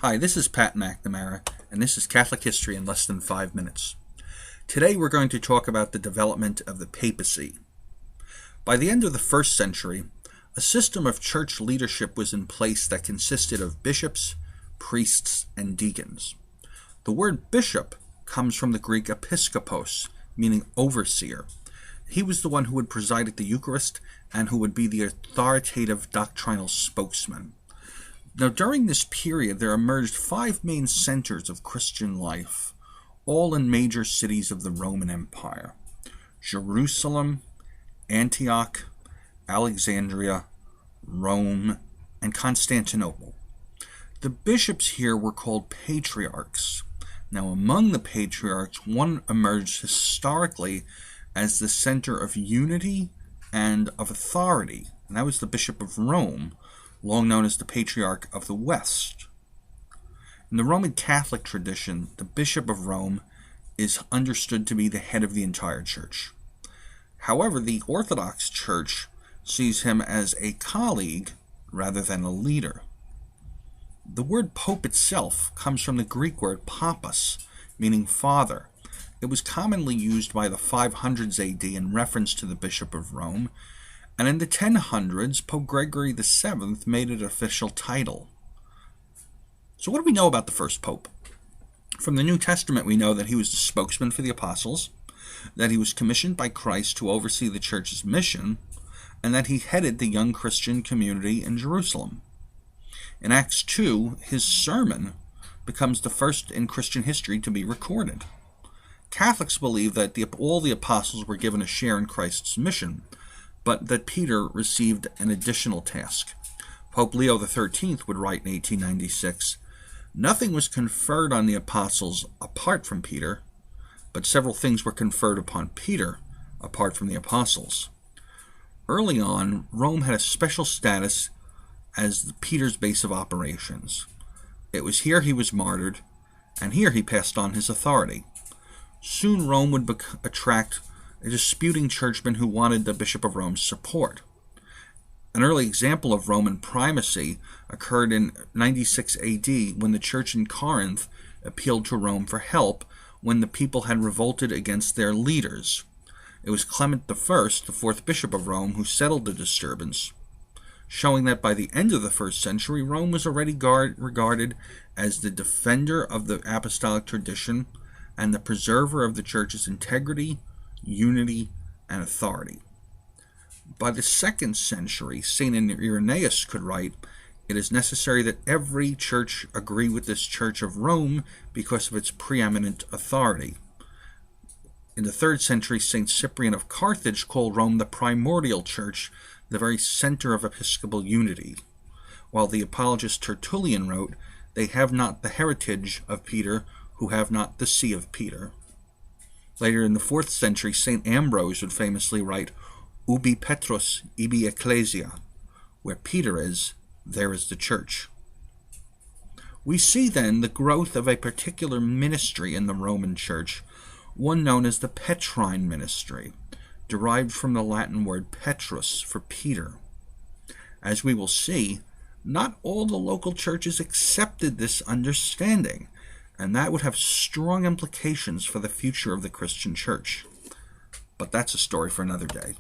Hi, this is Pat McNamara, and this is Catholic History in Less Than 5 Minutes. Today we're going to talk about the development of the Papacy. By the end of the 1st century, a system of church leadership was in place that consisted of bishops, priests, and deacons. The word bishop comes from the Greek episkopos, meaning overseer. He was the one who would preside at the Eucharist and who would be the authoritative doctrinal spokesman. Now, during this period, there emerged 5 main centers of Christian life, all in major cities of the Roman Empire: Jerusalem, Antioch, Alexandria, Rome, and Constantinople. The bishops here were called patriarchs. Now, among the patriarchs, one emerged historically as the center of unity and of authority, and that was the Bishop of Rome, long known as the Patriarch of the West. In the Roman Catholic tradition, the Bishop of Rome is understood to be the head of the entire church. However, the Orthodox Church sees him as a colleague rather than a leader. The word pope itself comes from the Greek word papas, meaning father. It was commonly used by the 500s AD in reference to the Bishop of Rome, and in the 1000s, Pope Gregory VII made it an official title. So what do we know about the first pope? From the New Testament, we know that he was the spokesman for the apostles, that he was commissioned by Christ to oversee the church's mission, and that he headed the young Christian community in Jerusalem. In Acts 2, his sermon becomes the first in Christian history to be recorded. Catholics believe that all the apostles were given a share in Christ's mission, but that Peter received an additional task. Pope Leo XIII would write in 1896, "Nothing was conferred on the apostles apart from Peter, but several things were conferred upon Peter apart from the apostles." Early on, Rome had a special status as Peter's base of operations. It was here he was martyred, and here he passed on his authority. Soon Rome would attract a disputing churchman who wanted the Bishop of Rome's support. An early example of Roman primacy occurred in 96 AD when the church in Corinth appealed to Rome for help when the people had revolted against their leaders. It was Clement I, the 4th Bishop of Rome, who settled the disturbance, showing that by the end of the 1st century, Rome was already regarded as the defender of the apostolic tradition and the preserver of the church's integrity, unity, and authority. By the 2nd century, St. Irenaeus could write, "It is necessary that every church agree with this Church of Rome because of its preeminent authority." In the 3rd century, St. Cyprian of Carthage called Rome the primordial church, the very center of episcopal unity, while the apologist Tertullian wrote, "They have not the heritage of Peter, who have not the see of Peter." Later in the 4th century, St. Ambrose would famously write, "Ubi Petrus, ibi ecclesia." Where Peter is, there is the church. We see then the growth of a particular ministry in the Roman Church, one known as the Petrine ministry, derived from the Latin word Petrus for Peter. As we will see, not all the local churches accepted this understanding, and that would have strong implications for the future of the Christian church. But that's a story for another day.